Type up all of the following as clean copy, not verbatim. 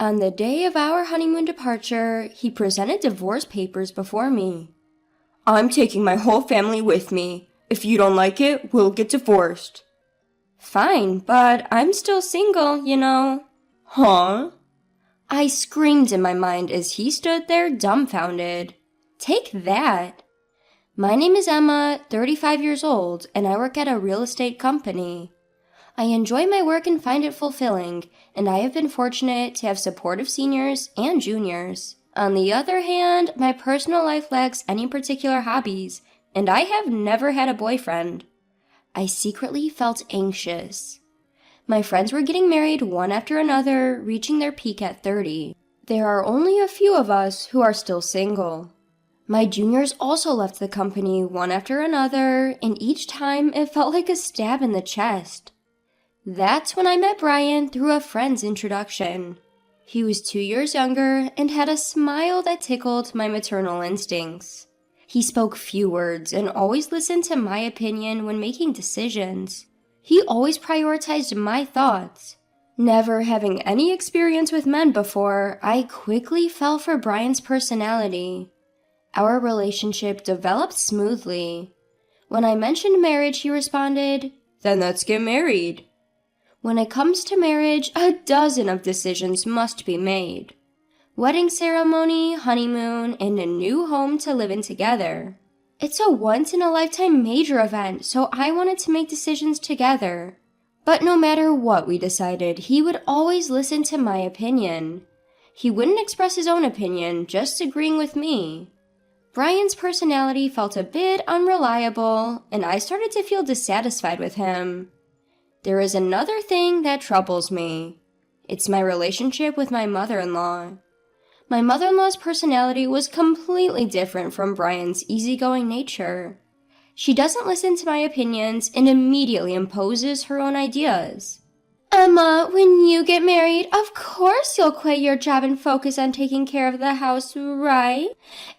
On the day of our honeymoon departure, he presented divorce papers before me. I'm taking my whole family with me. If you don't like it, we'll get divorced. Fine, but I'm still single, you know. Huh? I screamed in my mind as he stood there dumbfounded. Take that! My name is Emma, 35 years old, and I work at a real estate company. I enjoy my work and find it fulfilling, and I have been fortunate to have supportive seniors and juniors. On the other hand, my personal life lacks any particular hobbies, and I have never had a boyfriend. I secretly felt anxious. My friends were getting married one after another, reaching their peak at 30. There are only a few of us who are still single. My juniors also left the company one after another, and each time it felt like a stab in the chest. That's when I met Brian through a friend's introduction. He was 2 years younger and had a smile that tickled my maternal instincts. He spoke few words and always listened to my opinion when making decisions. He always prioritized my thoughts. Never having any experience with men before, I quickly fell for Brian's personality. Our relationship developed smoothly. When I mentioned marriage, he responded, "Then let's get married." When it comes to marriage, a dozen of decisions must be made. Wedding ceremony, honeymoon, and a new home to live in together. It's a once-in-a-lifetime major event, so I wanted to make decisions together. But no matter what we decided, he would always listen to my opinion. He wouldn't express his own opinion, just agreeing with me. Brian's personality felt a bit unreliable, and I started to feel dissatisfied with him. There is another thing that troubles me. It's my relationship with my mother-in-law. My mother-in-law's personality was completely different from Brian's easygoing nature. She doesn't listen to my opinions and immediately imposes her own ideas. Emma, when you get married, of course you'll quit your job and focus on taking care of the house, right?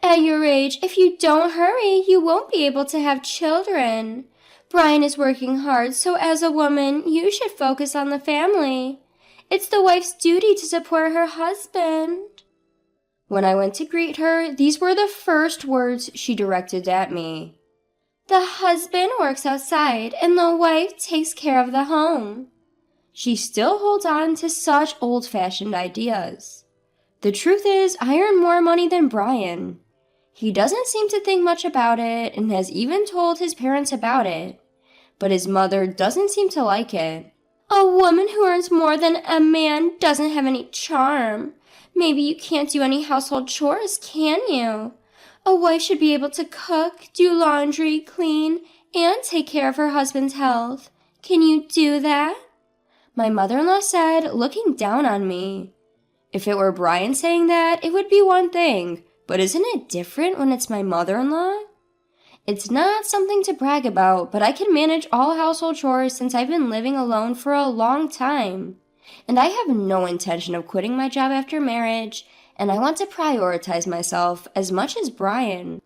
At your age, if you don't hurry, you won't be able to have children. Brian is working hard, so as a woman, you should focus on the family. It's the wife's duty to support her husband. When I went to greet her, these were the first words she directed at me. The husband works outside, and the wife takes care of the home. She still holds on to such old-fashioned ideas. The truth is, I earn more money than Brian. He doesn't seem to think much about it and has even told his parents about it. But his mother doesn't seem to like it. A woman who earns more than a man doesn't have any charm. Maybe you can't do any household chores, can you? A wife should be able to cook, do laundry, clean, and take care of her husband's health. Can you do that? My mother-in-law said, looking down on me. If it were Brian saying that, it would be one thing, but isn't it different when it's my mother-in-law? It's not something to brag about, but I can manage all household chores since I've been living alone for a long time. And I have no intention of quitting my job after marriage, and I want to prioritize myself as much as Brian.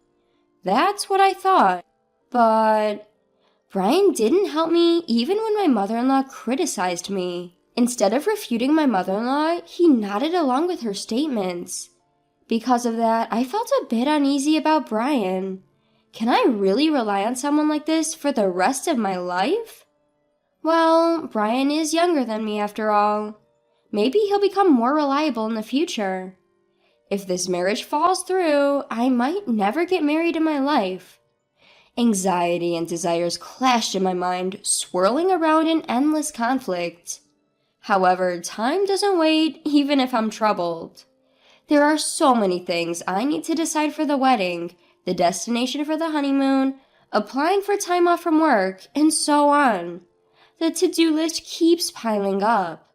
That's what I thought. But Brian didn't help me even when my mother-in-law criticized me. Instead of refuting my mother-in-law, he nodded along with her statements. Because of that, I felt a bit uneasy about Brian. Can I really rely on someone like this for the rest of my life? Well, Brian is younger than me after all. Maybe he'll become more reliable in the future. If this marriage falls through, I might never get married in my life. Anxiety and desires clashed in my mind, swirling around in endless conflict. However, time doesn't wait, even if I'm troubled. There are so many things I need to decide for the wedding, the destination for the honeymoon, applying for time off from work, and so on. The to-do list keeps piling up.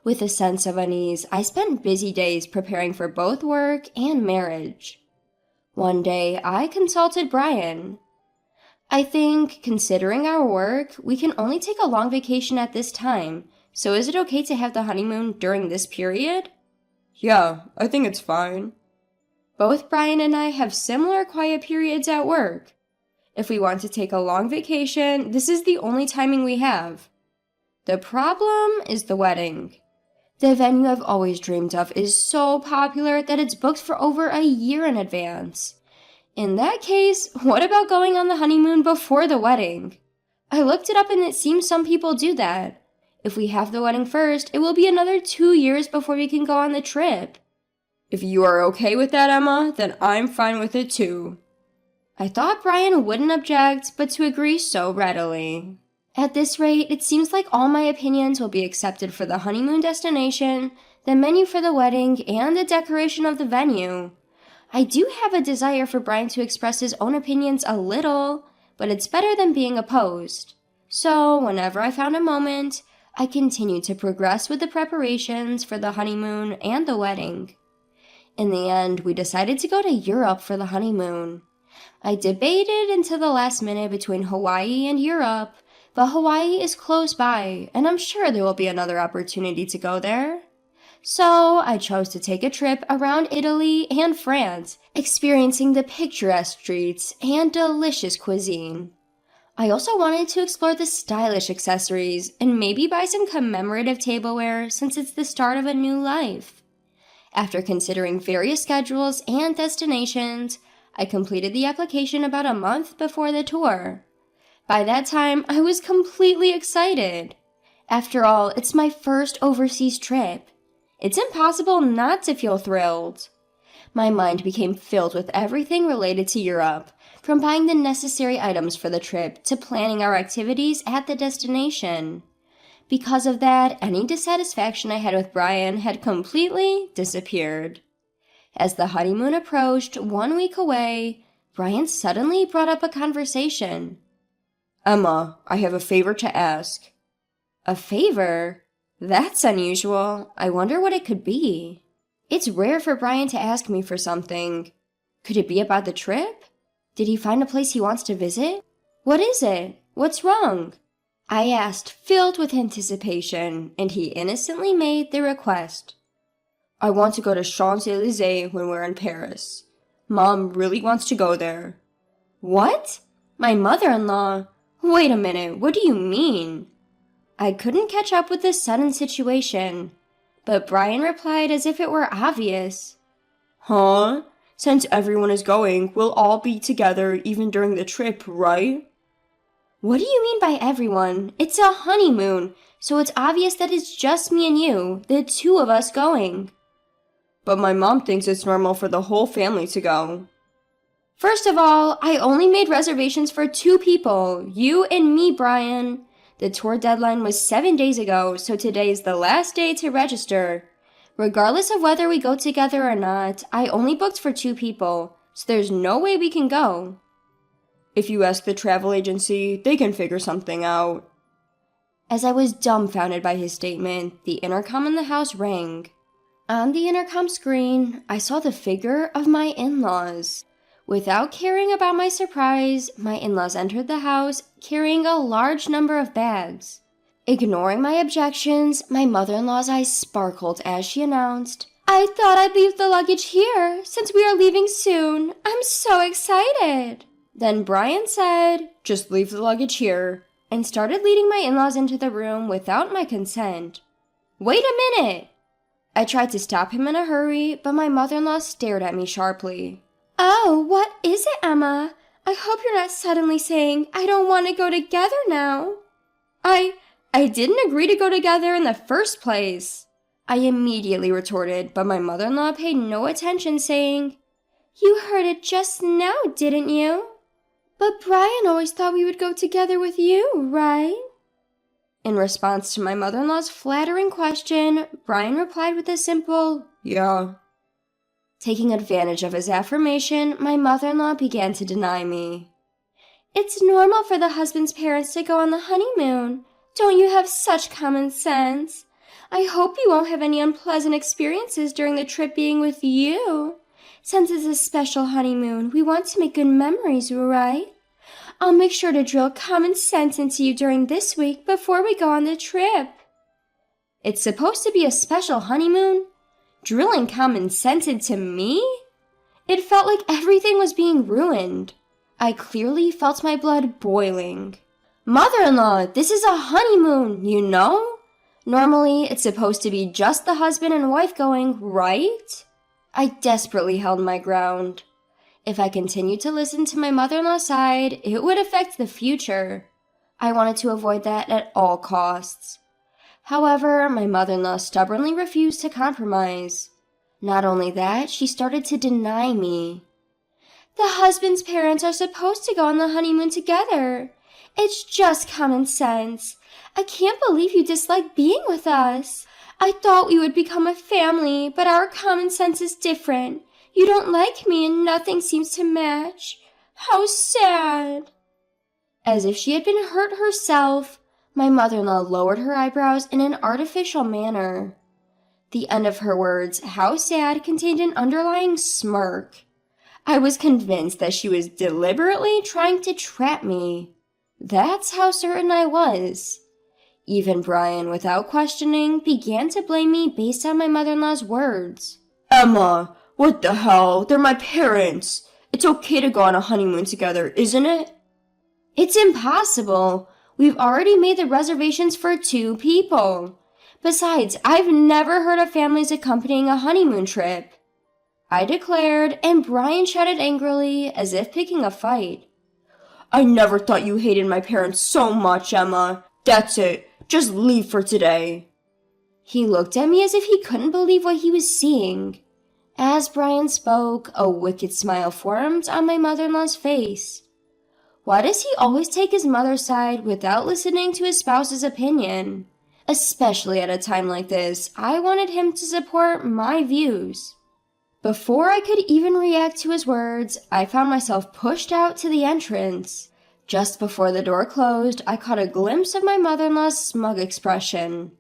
With a sense of unease, I spent busy days preparing for both work and marriage. One day, I consulted Brian. I think, considering our work, we can only take a long vacation at this time, so is it okay to have the honeymoon during this period? Yeah, I think it's fine. Both Brian and I have similar quiet periods at work. If we want to take a long vacation, this is the only timing we have. The problem is the wedding. The venue I've always dreamed of is so popular that it's booked for over a year in advance. In that case, what about going on the honeymoon before the wedding? I looked it up and it seems some people do that. If we have the wedding first, it will be another 2 years before we can go on the trip. If you are okay with that, Emma, then I'm fine with it too. I thought Brian wouldn't object, but to agree so readily. At this rate, it seems like all my opinions will be accepted for the honeymoon destination, the menu for the wedding, and the decoration of the venue. I do have a desire for Brian to express his own opinions a little, but it's better than being opposed. So, whenever I found a moment, I continued to progress with the preparations for the honeymoon and the wedding. In the end, we decided to go to Europe for the honeymoon. I debated until the last minute between Hawaii and Europe, but Hawaii is close by, and I'm sure there will be another opportunity to go there. So I chose to take a trip around Italy and France, experiencing the picturesque streets and delicious cuisine. I also wanted to explore the stylish accessories and maybe buy some commemorative tableware since it's the start of a new life. After considering various schedules and destinations, I completed the application about a month before the tour. By that time, I was completely excited. After all, it's my first overseas trip. It's impossible not to feel thrilled. My mind became filled with everything related to Europe, from buying the necessary items for the trip to planning our activities at the destination. Because of that, any dissatisfaction I had with Brian had completely disappeared. As the honeymoon approached 1 week away, Brian suddenly brought up a conversation. Emma, I have a favor to ask. A favor? That's unusual. I wonder what it could be. It's rare for Brian to ask me for something. Could it be about the trip? Did he find a place he wants to visit? What is it? What's wrong? I asked, filled with anticipation, and he innocently made the request. I want to go to Champs-Élysées when we're in Paris. Mom really wants to go there. What? My mother-in-law? Wait a minute, what do you mean? I couldn't catch up with this sudden situation, but Brian replied as if it were obvious. Huh? Since everyone is going, we'll all be together even during the trip, right? What do you mean by everyone? It's a honeymoon, so it's obvious that it's just me and you, the two of us going. But my mom thinks it's normal for the whole family to go. First of all, I only made reservations for 2 people, you and me, Brian. The tour deadline was 7 days ago, so today is the last day to register. Regardless of whether we go together or not, I only booked for 2 people, so there's no way we can go. If you ask the travel agency, they can figure something out. As I was dumbfounded by his statement, the intercom in the house rang. On the intercom screen, I saw the figure of my in-laws. Without caring about my surprise, my in-laws entered the house carrying a large number of bags. Ignoring my objections, my mother-in-law's eyes sparkled as she announced, "I thought I'd leave the luggage here, since we are leaving soon. I'm so excited." Then Brian said, "Just leave the luggage here," and started leading my in-laws into the room without my consent. "Wait a minute!" I tried to stop him in a hurry, but my mother-in-law stared at me sharply. "Oh, what is it, Emma? I hope you're not suddenly saying, I don't want to go together now." I didn't agree to go together in the first place," I immediately retorted, but my mother-in-law paid no attention, saying, "You heard it just now, didn't you? But Brian always thought we would go together with you, right?" In response to my mother-in-law's flattering question, Brian replied with a simple, "Yeah." Taking advantage of his affirmation, my mother-in-law began to deny me. "It's normal for the husband's parents to go on the honeymoon. Don't you have such common sense? I hope you won't have any unpleasant experiences during the trip being with you. Since it's a special honeymoon, we want to make good memories, right? I'll make sure to drill common sense into you during this week before we go on the trip." It's supposed to be a special honeymoon? Drilling common sense into me? It felt like everything was being ruined. I clearly felt my blood boiling. "Mother-in-law, this is a honeymoon, you know? Normally, it's supposed to be just the husband and wife going, right? I desperately held my ground. If I continued to listen to my mother-in-law's side, it would affect the future. I wanted to avoid that at all costs. However, my mother-in-law stubbornly refused to compromise. Not only that, she started to deny me. The husband's parents are supposed to go on the honeymoon together. It's just common sense. I can't believe you dislike being with us. I thought we would become a family, but our common sense is different. You don't like me and nothing seems to match. How sad. As if she had been hurt herself, my mother-in-law lowered her eyebrows in an artificial manner. The end of her words, "how sad," contained an underlying smirk. I was convinced that she was deliberately trying to trap me. That's how certain I was. Even Brian, without questioning, began to blame me based on my mother-in-law's words. Emma, what the hell? They're my parents. It's okay to go on a honeymoon together, isn't it? It's impossible. We've already made the reservations for 2 people. Besides, I've never heard of families accompanying a honeymoon trip, I declared, and Brian shouted angrily, as if picking a fight. I never thought you hated my parents so much, Emma. That's it. Just leave for today. He looked at me as if he couldn't believe what he was seeing. As Brian spoke, a wicked smile formed on my mother-in-law's face. Why does he always take his mother's side without listening to his spouse's opinion? Especially at a time like this, I wanted him to support my views. Before I could even react to his words, I found myself pushed out to the entrance. Just before the door closed, I caught a glimpse of my mother-in-law's smug expression.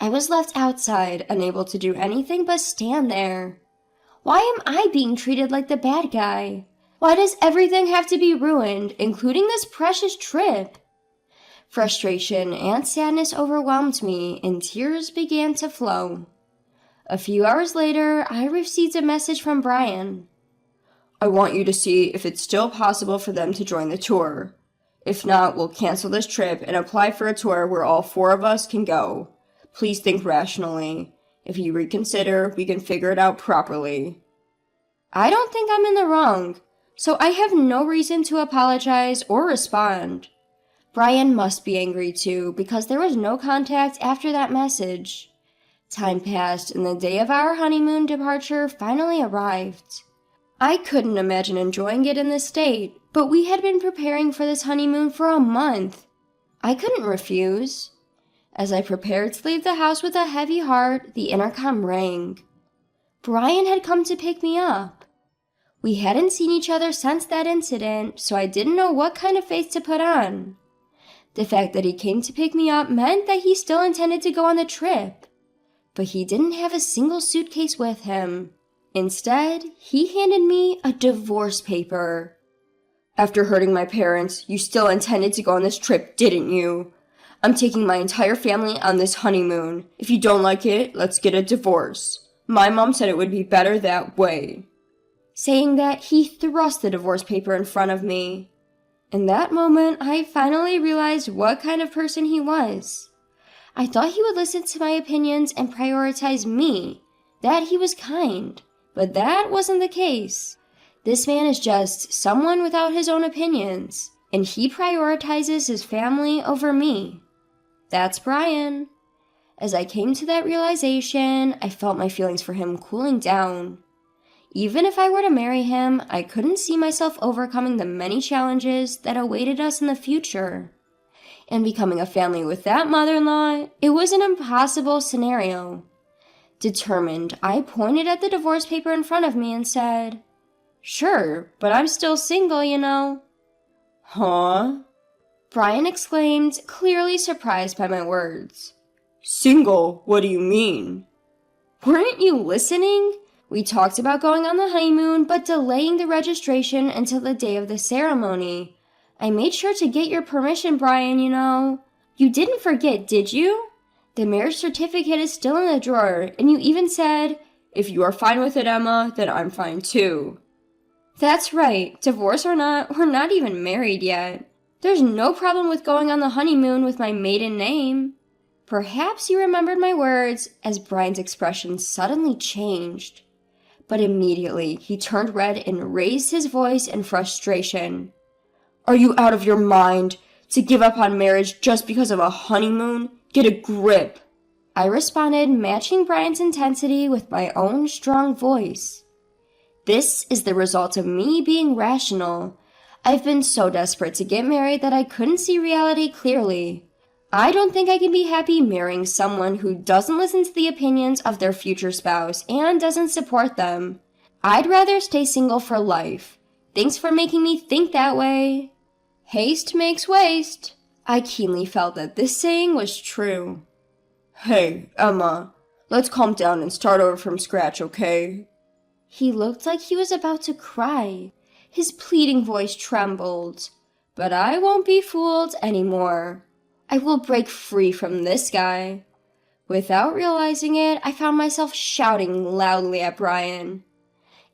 I was left outside, unable to do anything but stand there. Why am I being treated like the bad guy? Why does everything have to be ruined, including this precious trip? Frustration and sadness overwhelmed me, and tears began to flow. A few hours later, I received a message from Brian. I want you to see if it's still possible for them to join the tour. If not, we'll cancel this trip and apply for a tour where all 4 of us can go. Please think rationally. If you reconsider, we can figure it out properly. I don't think I'm in the wrong, so I have no reason to apologize or respond. Brian must be angry too, because there was no contact after that message. Time passed, and the day of our honeymoon departure finally arrived. I couldn't imagine enjoying it in this state, but we had been preparing for this honeymoon for a month. I couldn't refuse. As I prepared to leave the house with a heavy heart, the intercom rang. Brian had come to pick me up. We hadn't seen each other since that incident, so I didn't know what kind of face to put on. The fact that he came to pick me up meant that he still intended to go on the trip. But he didn't have a single suitcase with him. Instead, he handed me a divorce paper. After hurting my parents, you still intended to go on this trip, didn't you? I'm taking my entire family on this honeymoon. If you don't like it, let's get a divorce. My mom said it would be better that way. Saying that, he thrust the divorce paper in front of me. In that moment, I finally realized what kind of person he was. I thought he would listen to my opinions and prioritize me, that he was kind, but that wasn't the case. This man is just someone without his own opinions, and he prioritizes his family over me. That's Brian. As I came to that realization, I felt my feelings for him cooling down. Even if I were to marry him, I couldn't see myself overcoming the many challenges that awaited us in the future. And becoming a family with that mother-in-law, it was an impossible scenario. Determined, I pointed at the divorce paper in front of me and said, "Sure, but I'm still single, you know." Huh? Brian exclaimed, clearly surprised by my words. Single? What do you mean? Weren't you listening? We talked about going on the honeymoon, but delaying the registration until the day of the ceremony. I made sure to get your permission, Brian, you know. You didn't forget, did you? The marriage certificate is still in the drawer, and you even said, "If you are fine with it, Emma, then I'm fine too." That's right. Divorce or not, we're not even married yet. There's no problem with going on the honeymoon with my maiden name. Perhaps you remembered my words, as Brian's expression suddenly changed. But immediately he turned red and raised his voice in frustration. "Are you out of your mind? To give up on marriage just because of a honeymoon? Get a grip!" I responded, matching Brian's intensity with my own strong voice. "This is the result of me being rational. I've been so desperate to get married that I couldn't see reality clearly. I don't think I can be happy marrying someone who doesn't listen to the opinions of their future spouse and doesn't support them. I'd rather stay single for life. Thanks for making me think that way." Haste makes waste. I keenly felt that this saying was true. "Hey, Emma, let's calm down and start over from scratch, okay?" He looked like he was about to cry. His pleading voice trembled. But I won't be fooled anymore. I will break free from this guy. Without realizing it, I found myself shouting loudly at Brian.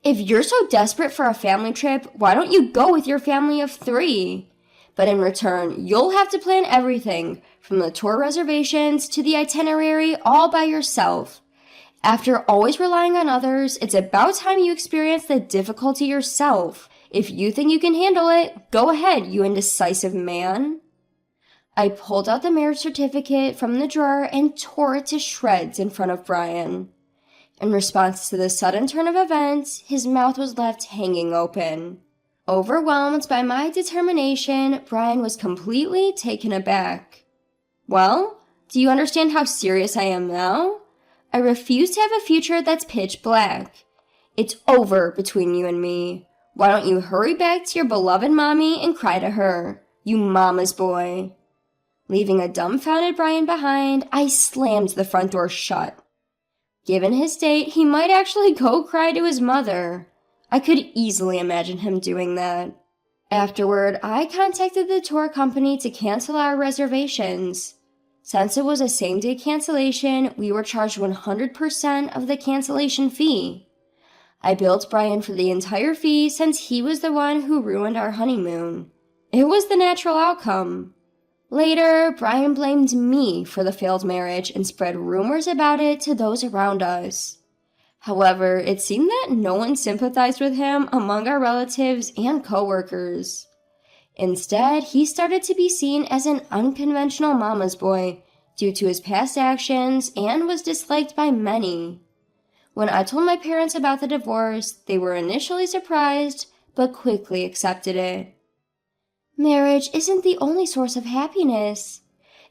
"If you're so desperate for a family trip, why don't you go with your family of 3? But in return, you'll have to plan everything, from the tour reservations to the itinerary, all by yourself. After always relying on others, it's about time you experience the difficulty yourself. If you think you can handle it, go ahead, you indecisive man." I pulled out the marriage certificate from the drawer and tore it to shreds in front of Brian. In response to this sudden turn of events, his mouth was left hanging open. Overwhelmed by my determination, Brian was completely taken aback. "Well, do you understand how serious I am now? I refuse to have a future that's pitch black. It's over between you and me. Why don't you hurry back to your beloved mommy and cry to her, you mama's boy." Leaving a dumbfounded Brian behind, I slammed the front door shut. Given his state, he might actually go cry to his mother. I could easily imagine him doing that. Afterward, I contacted the tour company to cancel our reservations. Since it was a same-day cancellation, we were charged 100% of the cancellation fee. I billed Brian for the entire fee since he was the one who ruined our honeymoon. It was the natural outcome. Later, Brian blamed me for the failed marriage and spread rumors about it to those around us. However, it seemed that no one sympathized with him among our relatives and coworkers. Instead, he started to be seen as an unconventional mama's boy due to his past actions and was disliked by many. When I told my parents about the divorce, they were initially surprised, but quickly accepted it. Marriage isn't the only source of happiness.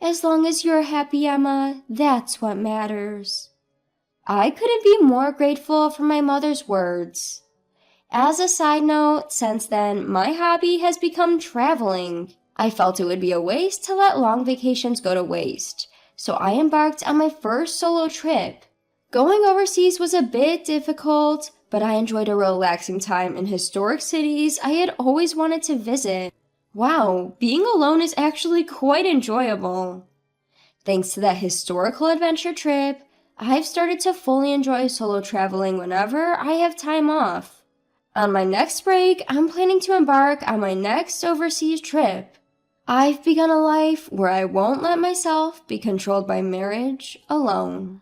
As long as you're happy, Emma, that's what matters. I couldn't be more grateful for my mother's words. As a side note, since then, my hobby has become traveling. I felt it would be a waste to let long vacations go to waste, so I embarked on my first solo trip. Going overseas was a bit difficult, but I enjoyed a relaxing time in historic cities I had always wanted to visit. Wow, being alone is actually quite enjoyable. Thanks to that historical adventure trip, I've started to fully enjoy solo traveling whenever I have time off. On my next break, I'm planning to embark on my next overseas trip. I've begun a life where I won't let myself be controlled by marriage alone.